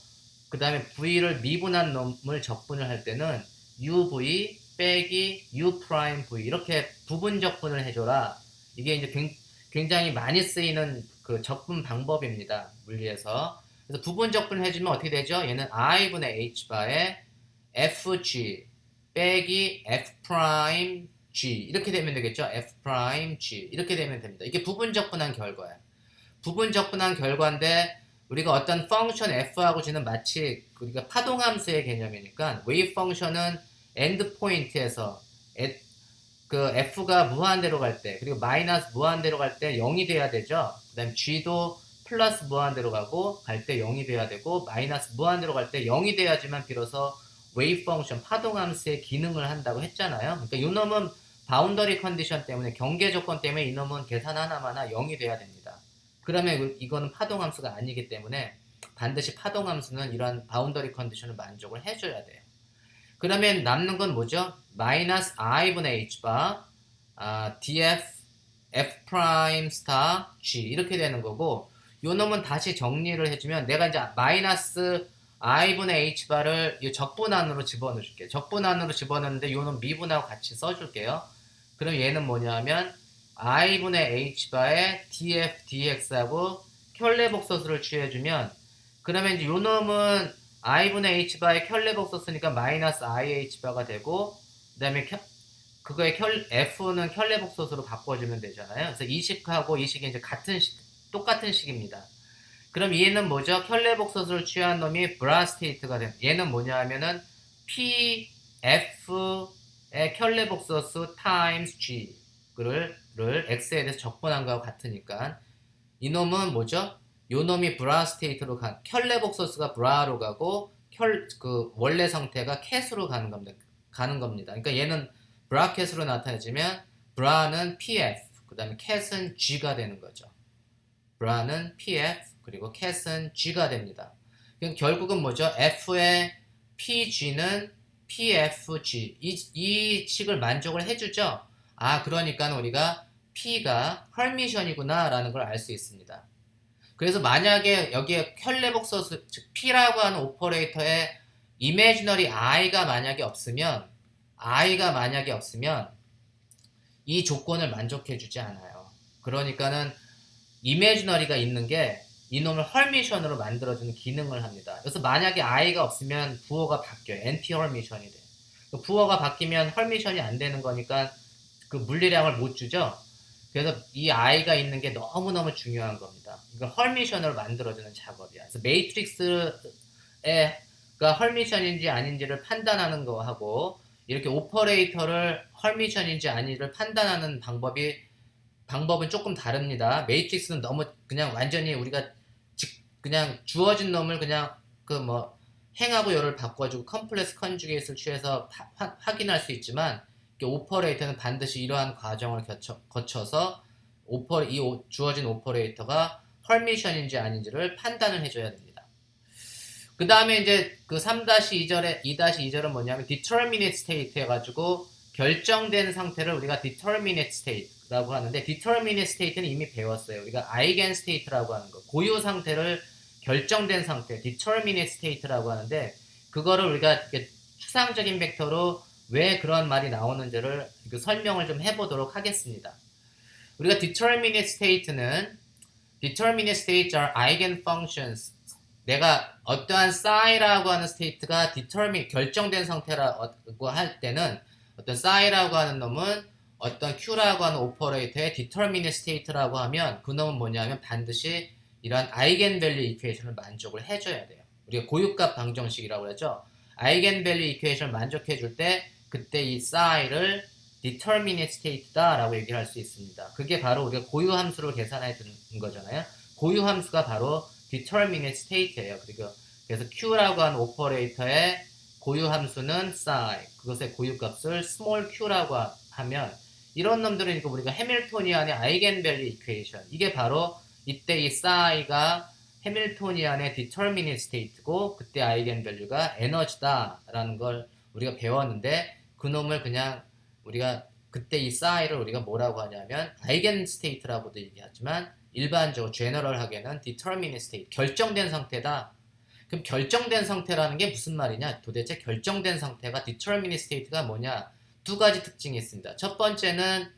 그 다음에 v를 미분한 놈을 적분을 할 때는 uv 빼기 u'v 이렇게 부분 적분을 해줘라. 이게 이제 굉장히 많이 쓰이는 그 적분 방법입니다. 물리에서. 그래서 부분 적분을 해주면 어떻게 되죠? 얘는 i분의 h바에 fg 빼기 f'g 이렇게 되면 되겠죠? f'g 이렇게 되면 됩니다. 이게 부분 적분한 결과예요. 부분 적분한 결과인데 우리가 어떤 펑션 f하고 g는 마치 우리가 파동함수의 개념이니까 웨이브 펑션은 엔드 포인트에서 그 f가 무한대로 갈 때 그리고 마이너스 무한대로 갈 때 0이 돼야 되죠. 그 다음에 g도 플러스 무한대로 가고 갈 때 0이 돼야 되고 마이너스 무한대로 갈 때 0이 돼야지만 비로소 웨이브 펑션 파동함수의 기능을 한다고 했잖아요. 그러니까 이 놈은 바운더리 컨디션 때문에 경계 조건 때문에 이 놈은 계산 하나마나 0이 돼야 됩니다. 그러면 이거는 파동함수가 아니기 때문에 반드시 파동함수는 이러한 바운더리 컨디션을 만족을 해줘야 돼요. 그러면 남는 건 뭐죠? 마이너스 i분의 h바 df f 프라임 스타 g 이렇게 되는 거고 요 놈은 다시 정리를 해주면 내가 이제 마이너스 i분의 h바를 이 적분안으로 집어넣어줄게. 적분안으로 집어넣는데 요 놈 미분하고 같이 써줄게요. 그럼 얘는 뭐냐면 i분의 h바에 df dx하고 켤레복소수를 취해주면 그러면 이제 요 놈은 i분의 h바의 켤레복소수니까 마이너스 ih바가 되고 그 다음에 그거의 f는 켤레복소수로 바꿔주면 되잖아요. 그래서 이 식하고 이 식이 이제 똑같은 식입니다. 그럼 얘는 뭐죠? 켤레복소수를 취한 놈이 브라스테이트가 된. 얘는 뭐냐 하면은 pf의 켤레복소수 times g를 x에 대해서 적분한 거하고 같으니까 이 놈은 뭐죠? 요 놈이 브라스테이트로 켤레복소수가 브라로 가고 그 원래 상태가 캣으로 가는 겁니다. 그러니까 얘는 브라켓으로 나타내지면 브라는 pf 그 다음에 캣은 g가 되는 거죠. 브라는 pf 그리고 캣은 g가 됩니다. 그럼 결국은 뭐죠? f의 pg는 pfg 이 식을 만족을 해주죠. 그러니까 우리가 p가 헐미션이구나 라는 걸 알 수 있습니다. 그래서 만약에 여기에 켤레복소수 즉 p라고 하는 오퍼레이터에 이미지너리 i가 만약에 없으면 이 조건을 만족해 주지 않아요. 그러니까는 이미지너리가 있는 게 이놈을 헐미션으로 만들어주는 기능을 합니다. 그래서 만약에 i가 없으면 부호가 바뀌어요. 엔티 헐미션이 돼. 부호가 바뀌면 헐미션이 안 되는 거니까 그 물리량을 못 주죠. 그래서 이 i가 있는 게 너무너무 중요한 겁니다. 이걸 헐미션으로 만들어주는 작업이야. 그래서 매트릭스에 가 헐미션인지 아닌지를 판단하는 거하고 이렇게 오퍼레이터를 헐미션인지 아닌지를 판단하는 방법은 조금 다릅니다. 매트릭스는 너무 그냥 완전히 우리가 그냥 주어진 놈을 그냥 그 뭐 행하고 열을 바꿔주고 컴플렉스 컨주게이트를 취해서 확인할 수 있지만 오퍼레이터는 반드시 이러한 과정을 거쳐서 주어진 오퍼레이터가 헐미션인지 아닌지를 판단을 해줘야 됩니다. 그 다음에 이제 그 3-2절에 2-2절은 뭐냐면 determinate state 해가지고 결정된 상태를 우리가 determinate state라고 하는데 determinate state는 이미 배웠어요. 우리가 eigen state라고 하는 거, 고유 상태를 결정된 상태, determinate state라고 하는데 그거를 우리가 이렇게 추상적인 벡터로 왜 그런 말이 나오는지를 설명을 좀 해보도록 하겠습니다. 우리가 determinate states are eigenfunctions. 내가 어떠한 psi라고 하는 state가 결정된 상태라고 할 때는 어떤 psi라고 하는 놈은 어떤 q라고 하는 오퍼레이터의 determinate state라고 하면 그 놈은 뭐냐면 반드시 이러한 아이겐밸류 이퀘이션을 만족을 해줘야 돼요. 우리가 고유값 방정식이라고 그러죠. 아이겐밸류 이퀘이션을 만족해줄 때 그때 이 psi를 determinate state다 라고 얘기를 할 수 있습니다. 그게 바로 우리가 고유 함수를 계산해 둔 거잖아요. 고유 함수가 바로 determinate state예요. 그래서 q라고 하는 오퍼레이터의 고유 함수는 psi, 그것의 고유값을 small q라고 하면 이런 놈들은 우리가 해밀토니안의 아이겐밸류 이퀘이션, 이게 바로 이때 이 psi가 해밀토니안의 determinate state고 그때 아이겐밸류가 에너지다 라는 걸 우리가 배웠는데 그 놈을 그냥 우리가 그때 이 psi를 우리가 뭐라고 하냐면 아이겐 스테이트라고도 얘기하지만 일반적으로 제너럴하게는 determinate state, 결정된 상태다. 그럼 결정된 상태라는 게 무슨 말이냐? 도대체 결정된 상태가 determinate state가 뭐냐? 두 가지 특징이 있습니다. 첫 번째는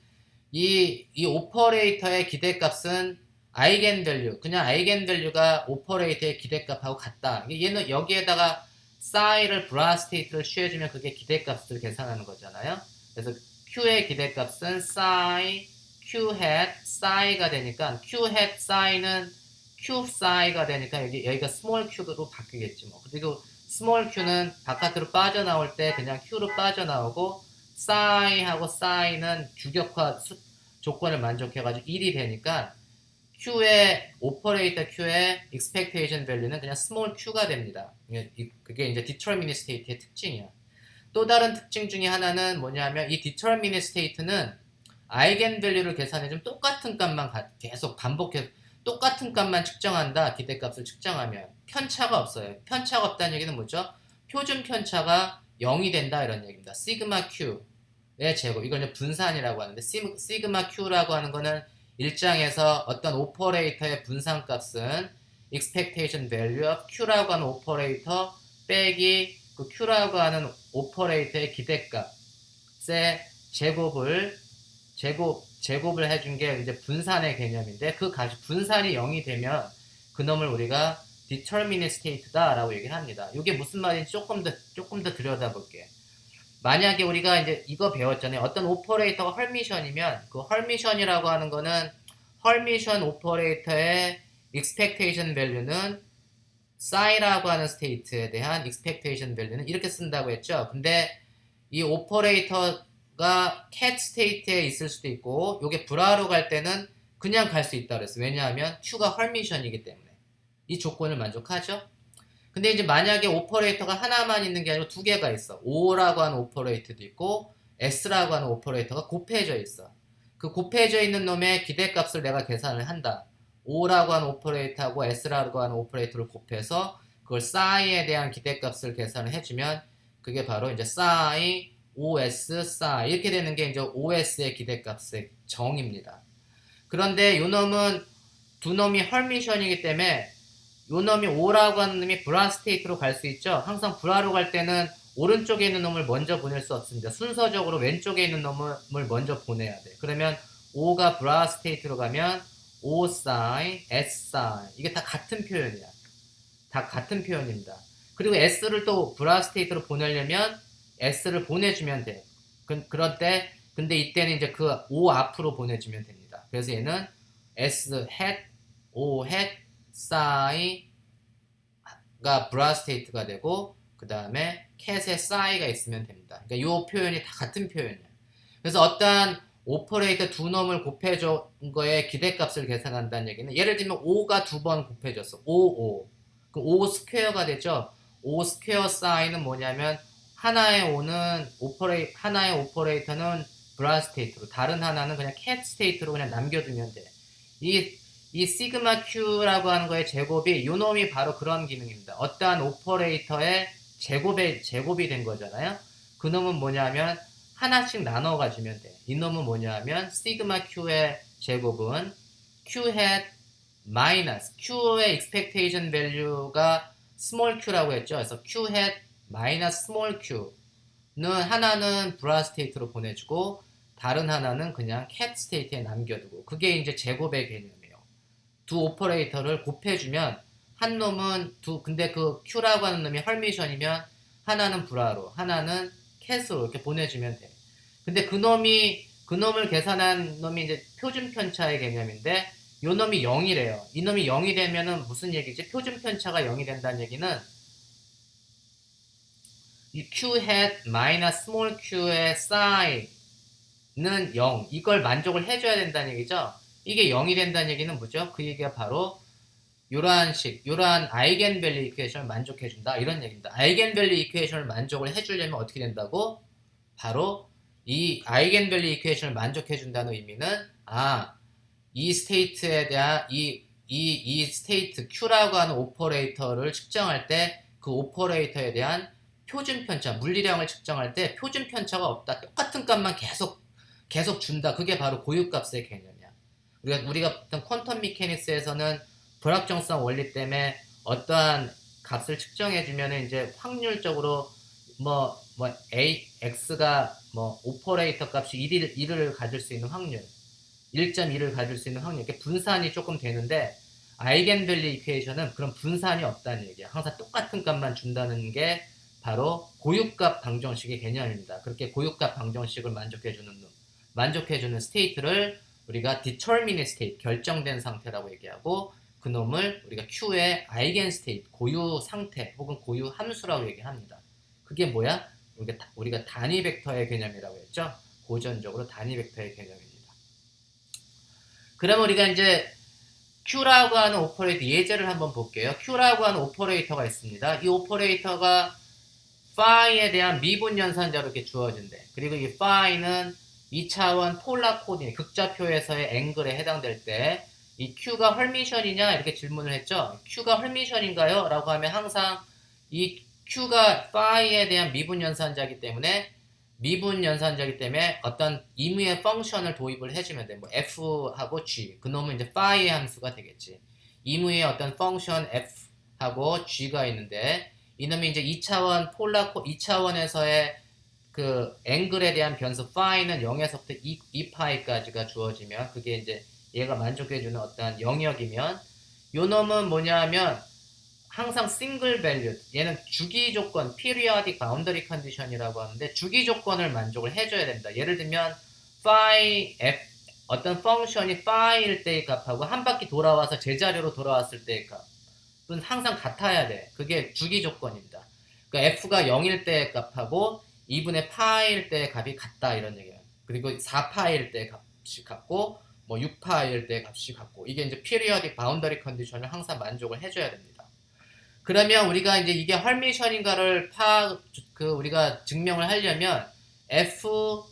이 오퍼레이터의 기대값은 아이겐밸류, 그냥 아이겐밸류가 오퍼레이터의 기대값하고 같다. 얘는 여기에다가 psi를 브라스테이트를 취해주면 그게 기대값을 계산하는 거잖아요. 그래서 q의 기대값은 psi q hat psi가 되니까 q hat psi는 q psi가 되니까 여기가 small q로 바뀌겠지 뭐. 그리고 small q는 바깥으로 빠져나올 때 그냥 q로 빠져나오고 psi하고 psi는 규격화 조건을 만족해가지고 1이 되니까 q의 오퍼레이터 q의 expectation value는 그냥 small q가 됩니다. 그게 이제 determinate state의 특징이야. 또 다른 특징 중에 하나는 뭐냐면 이 determinate state는 아이겐밸류를 계산해주면 똑같은 값만 계속 반복해서 똑같은 값만 측정한다. 기대값을 측정하면 편차가 없어요. 편차가 없다는 얘기는 뭐죠? 표준 편차가 0이 된다 이런 얘기입니다. 시그마 q의 제곱, 이걸 이제 분산이라고 하는데 시그마 q라고 하는 거는 일장에서 어떤 오퍼레이터의 분산값은 expectation value of q라고 하는 오퍼레이터 빼기 그 q라고 하는 오퍼레이터의 기대값의 제곱을 해준 게 이제 분산의 개념인데 그 분산이 0이 되면 그놈을 우리가 determinate state다 라고 얘기를 합니다. 이게 무슨 말인지 조금 더 들여다볼게요. 만약에 우리가 이제 이거 배웠잖아요. 어떤 오퍼레이터가 헐미션이면 그 헐미션이라고 하는 거는 헐미션 오퍼레이터의 expectation value는 psi라고 하는 스테이트에 대한 expectation value는 이렇게 쓴다고 했죠. 근데 이 오퍼레이터가 cat 스테이트에 있을 수도 있고 요게 불화로 갈 때는 그냥 갈 수 있다 그랬어요. 왜냐하면 q가 헐미션이기 때문에 이 조건을 만족하죠. 근데 이제 만약에 오퍼레이터가 하나만 있는 게 아니고 두 개가 있어. O라고 하는 오퍼레이터도 있고 S라고 하는 오퍼레이터가 곱해져 있어. 그 곱해져 있는 놈의 기대값을 내가 계산을 한다. O라고 하는 오퍼레이터하고 S라고 하는 오퍼레이터를 곱해서 그걸 psi에 대한 기대값을 계산을 해주면 그게 바로 이제 psi, OS, psi 이렇게 되는 게 이제 OS의 기대값의 정입니다. 그런데 요 놈은 두 놈이 헐미션이기 때문에 요 놈이 O라고 하는 놈이 불화 스테이트로 갈 수 있죠. 항상 불화로 갈 때는 오른쪽에 있는 놈을 먼저 보낼 수 없습니다. 순서적으로 왼쪽에 있는 놈을 먼저 보내야 돼. 그러면 O가 불화 스테이트로 가면 O psi, S psi 이게 다 같은 표현이야. 다 같은 표현입니다. 그리고 S를 또 불화 스테이트로 보내려면 S를 보내주면 돼. 근데 이때는 이제 그 O 앞으로 보내주면 됩니다. 그래서 얘는 S hat, O hat, psi 가 브라 스테이트가 되고 그 다음에 캣의 싸이가 있으면 됩니다. 그러니까 이 표현이 다 같은 표현이에요. 그래서 어떠한 오퍼레이터 두 놈을 곱해준 거에 기대값을 계산한다는 얘기는 예를 들면 5가 두 번 곱해졌어. 5. 그럼 5 스퀘어가 되죠. 5 스퀘어 사인은 뭐냐면 하나의 오퍼레이터는 브라 스테이트로 다른 하나는 그냥 캣 스테이트로 그냥 남겨두면 돼. 이 시그마 Q라고 하는 거의 제곱이 요 놈이 바로 그런 기능입니다. 어떠한 오퍼레이터의 제곱이 된 거잖아요. 그 놈은 뭐냐면 하나씩 나눠 가지면 돼. 이 놈은 뭐냐면 시그마 Q의 제곱은 Q hat 마이너스 Q의 expectation value가 small q라고 했죠. 그래서 Q hat 마이너스 small q는 하나는 브라 스테이트로 보내주고 다른 하나는 그냥 캣 스테이트에 남겨두고 그게 이제 제곱의 개념이에요. 두 오퍼레이터를 곱해주면 한 놈은 근데 그 Q라고 하는 놈이 헐미션이면 하나는 브라로 하나는 캣으로 이렇게 보내주면 돼. 근데 그 놈을 계산한 놈이 이제 표준 편차의 개념인데 요 놈이 0이래요. 이 놈이 0이 되면은 무슨 얘기지? 표준 편차가 0이 된다는 얘기는 이 Q hat 마이너스 스몰 q의 사인은 0 이걸 만족을 해줘야 된다는 얘기죠. 이게 0이 된다는 얘기는 뭐죠? 그 얘기가 바로 요러한 아이겐밸류 이퀘이션을 만족해준다 이런 얘기입니다. 아이겐밸류 이퀘이션을 만족을 해주려면 어떻게 된다고? 바로 이 아이겐밸류 이퀘이션을 만족해준다는 의미는 이 스테이트에 대한 이 스테이트 Q라고 하는 오퍼레이터를 측정할 때 그 오퍼레이터에 대한 표준 편차, 물리량을 측정할 때 표준 편차가 없다. 똑같은 값만 계속 준다. 그게 바로 고유값의 개념이야. 우리가 어떤 퀀텀 미케닉스에서는 불확정성 원리 때문에 어떠한 값을 측정해주면 이제 확률적으로 X가 오퍼레이터 값이 1을 가질 수 있는 확률, 1.1을 가질 수 있는 확률, 이렇게 분산이 조금 되는데, 아이겐밸류 이퀘이션은 그런 분산이 없다는 얘기야. 항상 똑같은 값만 준다는 게 바로 고유값 방정식의 개념입니다. 그렇게 고유값 방정식을 만족해주는 스테이트를 우리가 determinate state, 결정된 상태라고 얘기하고, 그 놈을 우리가 Q의 아이겐 스테이트, 고유 상태 혹은 고유 함수라고 얘기합니다. 그게 뭐야? 우리가 단위 벡터의 개념이라고 했죠. 고전적으로 단위 벡터의 개념입니다. 그러면 우리가 이제 Q라고 하는 오퍼레이터 예제를 한번 볼게요. Q라고 하는 오퍼레이터가 있습니다. 이 오퍼레이터가 phi에 대한 미분 연산자로 이렇게 주어진대. 그리고 이 phi는 2차원 폴라 코디네이트 극좌표에서의 앵글에 해당될 때 이 Q가 헐미션이냐 이렇게 질문을 했죠. Q가 헐미션인가요? 라고 하면 항상 이 Q가 phi에 대한 미분 연산자이기 때문에 어떤 임의의 펑션을 도입을 해주면 돼. 뭐 f하고 g 그 놈은 이제 phi의 함수가 되겠지. 임의의 어떤 펑션 f하고 g가 있는데 이놈이 이제 2차원에서의 그 앵글에 대한 변수 phi는 0에서부터 2파이까지가 주어지면 그게 이제 얘가 만족해주는 어떤 영역이면 요 놈은 뭐냐면 항상 싱글 밸류 얘는 주기 조건 periodic boundary condition이라고 하는데 주기 조건을 만족을 해줘야 됩니다. 예를 들면 phi f 어떤 펑션이 phi일 때의 값하고 한 바퀴 돌아와서 제자리로 돌아왔을 때의 값은 항상 같아야 돼. 그게 주기 조건입니다. 그러니까 f가 0일 때의 값하고 2분의 파일 때의 값이 같다 이런 얘기예요. 그리고 4파일 때의 값이 같고 6파일 때의 값이 같고 이게 이제 periodic boundary condition을 항상 만족을 해줘야 됩니다. 그러면 우리가 이제 이게 헐미션인가를 우리가 증명을 하려면 FQ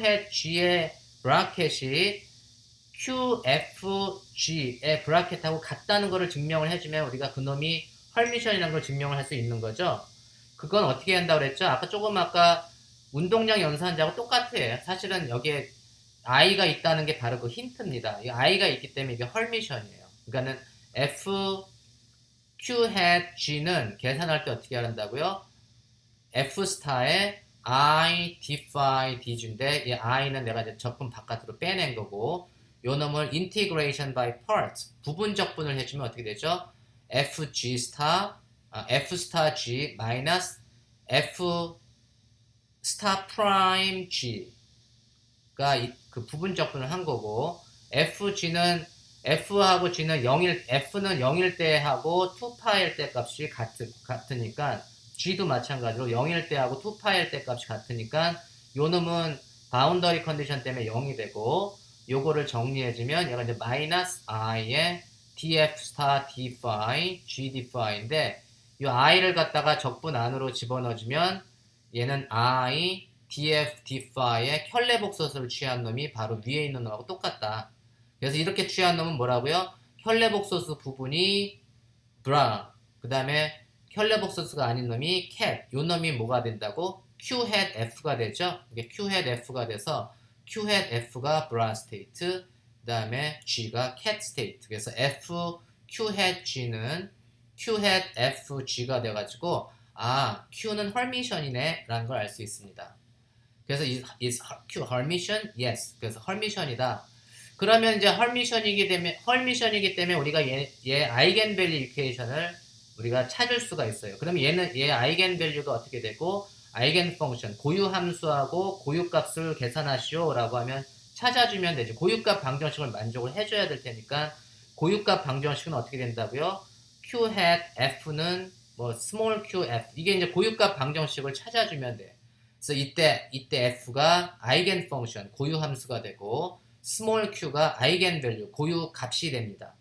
hat G의 브라켓이 QFG의 브라켓하고 같다는 것을 증명을 해주면 우리가 그 놈이 헐미션이라는 걸 증명을 할 수 있는 거죠. 그건 어떻게 한다고 그랬죠? 아까 운동량 연산자하고 똑같아요. 사실은 여기에 I가 있다는 게 바로 그 힌트입니다. 이 I가 있기 때문에 이게 헐미션이에요. 그러니까는 FQ hat G는 계산할 때 어떻게 한다고요? F 스타에 I d phi dg인데 이 I는 내가 이제 적분 바깥으로 빼낸 거고 요 놈을 integration by parts 부분적분을 해주면 어떻게 되죠? F 스타 G 마이너스 F 스타 프라임 G가 그 부분적분을 한 거고 FG는 f하고 g는 0일, f는 0일 때 하고 2파일 때 값이 같으니까 g도 마찬가지로 0일 때 하고 2파일 때 값이 같으니까 요 놈은 바운더리 컨디션 때문에 0이 되고 요거를 정리해주면 얘가 이제 마이너스 i의 df 스타 d phi g d phi인데 이 i를 갖다가 적분 안으로 집어넣어주면 얘는 i df d phi의 켤레복소수를 취한 놈이 바로 위에 있는 놈하고 똑같다. 그래서 이렇게 취한 놈은 뭐라고요? 켤레복소수 부분이 brown, 그 다음에 켤레복소수가 아닌 놈이 cat, 요 놈이 뭐가 된다고? q hat f가 되죠? 이게 q hat f가 돼서 q hat f가 brown state, 그 다음에 g가 cat state. 그래서 f q hat g는 q hat f g가 돼가지고 아 q는 헐미션이네 라는 걸 알 수 있습니다. 그래서 is q 헐미션? yes. 그래서 헐미션이다. 그러면 이제 헐미션이기 때문에 우리가 얘 아이겐밸류 이퀘이션을 우리가 찾을 수가 있어요. 그러면 얘 아이겐밸류가 어떻게 되고 아이겐 펑션 고유 함수하고 고유값을 계산하시오라고 하면 찾아주면 되지. 고유값 방정식을 만족을 해줘야 될 테니까 고유값 방정식은 어떻게 된다고요? q hat f는 뭐 small qf 이게 이제 고유값 방정식을 찾아주면 돼. 그래서 이때 f가 아이겐 펑션 고유 함수가 되고 스몰 q가 아이겐 밸류 고유 값이 됩니다.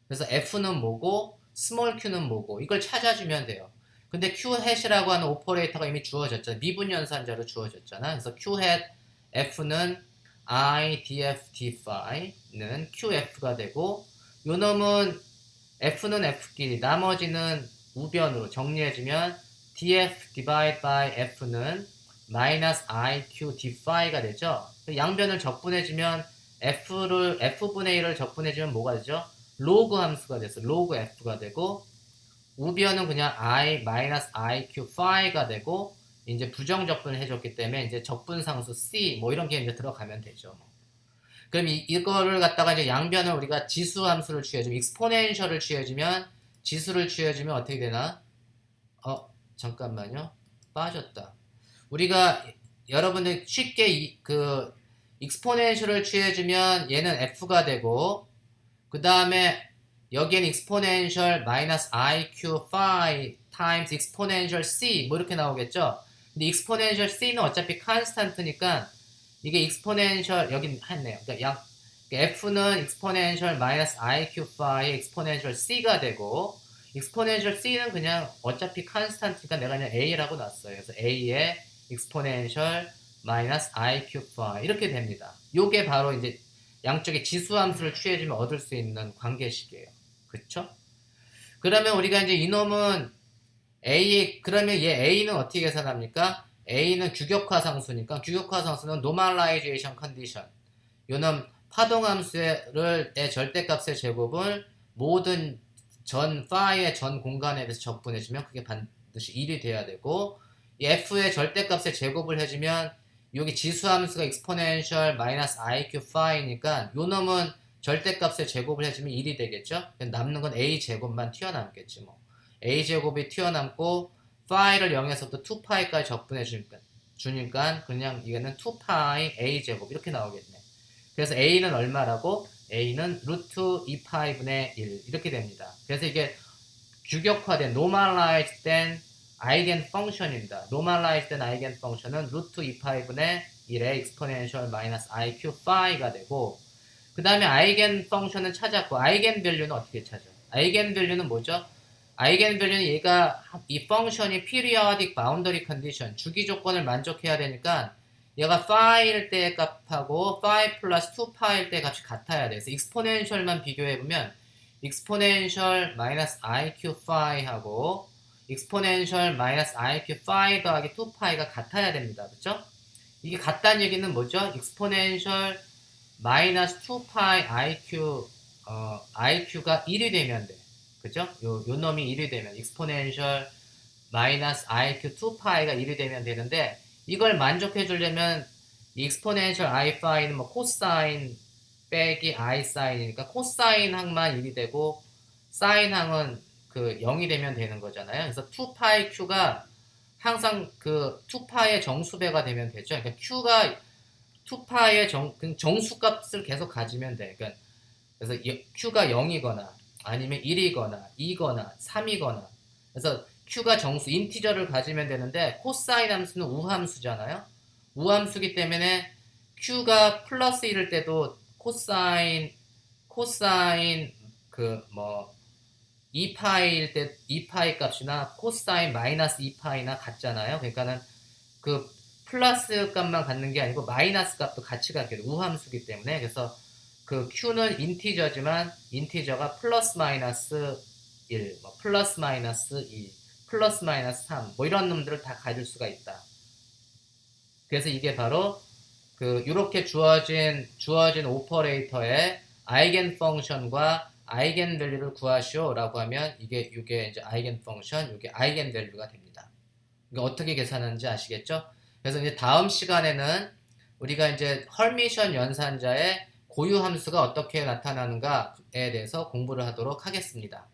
그래서 f는 뭐고 스몰 q는 뭐고 이걸 찾아주면 돼요. 근데 q hat이라고 하는 오퍼레이터가 이미 주어졌잖아. 미분 연산자로 주어졌잖아. 그래서 q hat f는 i df d phi는 qf가 되고 요 놈은 f는 f끼리 나머지는 우변으로 정리해주면 df divide by f는 마이너스 iq d phi가 되죠. 양변을 적분해주면 f분의 1을 적분해주면 뭐가 되죠? 로그 함수가 돼서 로그 f가 되고 우변은 그냥 i 마이너스 iq phi가 되고 이제 부정 적분을 해줬기 때문에 이제 적분상수 c 뭐 이런 게 이제 들어가면 되죠. 그럼 이거를 갖다가 이제 양변을 우리가 지수 함수를 취해주면 익스포넨셜을 취해주면 지수를 취해주면 어떻게 되나? 잠깐만요. 빠졌다. 우리가 여러분들 쉽게 그 익스포넨셜을 취해주면 얘는 f가 되고 그 다음에 여기에는 익스포넨셜 마이너스 iq phi times 익스포넨셜 c 뭐 이렇게 나오겠죠. 근데 익스포넨셜 c는 어차피 컨스탄트니까 이게 익스포넨셜 여긴 했네요. 그러니까 f는 익스포넨셜 마이너스 iq phi 익스포넨셜 c가 되고 익스포넨셜 c는 그냥 어차피 컨스탄트니까 내가 그냥 a라고 놨어요. 그래서 a의 익스포넨셜 마이너스 iq phi 이렇게 됩니다. 요게 바로 이제 양쪽에 지수함수를 취해주면 얻을 수 있는 관계식이에요. 그쵸? 그러면 우리가 이제 이놈은 그러면 얘 a는 어떻게 계산합니까? a는 규격화 상수니까 규격화 상수는 normalization condition. 요놈 파동함수의 절대값의 제곱을 모든 전 phi의 전 공간에 대해서 적분해주면 그게 반드시 1이 돼야 되고 이 f의 절대값의 제곱을 해주면 여기 지수함수가 exponential 마이너스 iq phi니까 요 놈은 절대값의 제곱을 해주면 1이 되겠죠? 남는 건 a 제곱만 튀어남겠지 뭐. a 제곱이 튀어남고 phi를 0에서부터 2파이까지 적분해 주니까 그냥 이거는 2파이 a 제곱 이렇게 나오겠네. 그래서 a는 얼마라고? a는 루트 2파이분의 1 이렇게 됩니다. 그래서 이게 규격화된 normalized 된 아이겐 펑션입니다. normalized 된 아이겐 펑션은 루트 2파이분의 1의 exponential 마이너스 iq phi가 되고 그 다음에 아이겐 펑션은 찾았고 아이겐 밸류는 어떻게 찾아? 아이겐 밸류는 뭐죠? 아이겐 밸류는 얘가 이 펑션이 periodic boundary condition 주기 조건을 만족해야 되니까 얘가 phi일 때의 값하고 phi 플러스 2파일 때 값이 같아야 돼. 그래서 exponential만 비교해보면 exponential 마이너스 iq phi하고 exponential 마이너스 iq phi 더하기 2파이가 같아야 됩니다. 그쵸? 이게 같다는 얘기는 뭐죠? exponential 마이너스 2파이 iq가 1이 되면 돼. 그죠? 요 놈이 1이 되면 exponential 마이너스 iq 2파이가 1이 되면 되는데 이걸 만족해 주려면 exponential i phi는 뭐 코사인 빼기 i 사인이니까 코사인 항만 1이 되고 사인 항은 그 0이 되면 되는 거잖아요. 그래서 2파이 q가 항상 그 2파이의 정수배가 되면 되죠. 그러니까 q가 2파이의 정수값을 계속 가지면 돼. 그러니까 그래서 Q가 0이거나 아니면 1이거나 2거나 3이거나 그래서 Q가 정수 인티저를 가지면 되는데 코사인 함수는 우함수잖아요. 우함수기 때문에 Q가 플러스 1일 때도 코사인 그 뭐 2파이일 때 2파이 값이나 코사인 마이너스 2파이나 같잖아요. 그러니까는 그 플러스 값만 갖는 게 아니고 마이너스 값도 같이 갖게 돼. 우함수기 때문에. 그래서 그 Q는 인티저지만 인티저가 플러스 마이너스 1, 뭐 플러스 마이너스 2, 플러스 마이너스 3, 뭐 이런 놈들을 다 가질 수가 있다. 그래서 이게 바로 그 이렇게 주어진 오퍼레이터의 아이겐 펑션과 아이겐 밸류를 구하시오라고 하면 이게 이제 아이겐 펑션, 이게 아이겐 밸류가 됩니다. 이게 어떻게 계산하는지 아시겠죠? 그래서 이제 다음 시간에는 우리가 이제 헐미션 연산자의 고유 함수가 어떻게 나타나는가에 대해서 공부를 하도록 하겠습니다.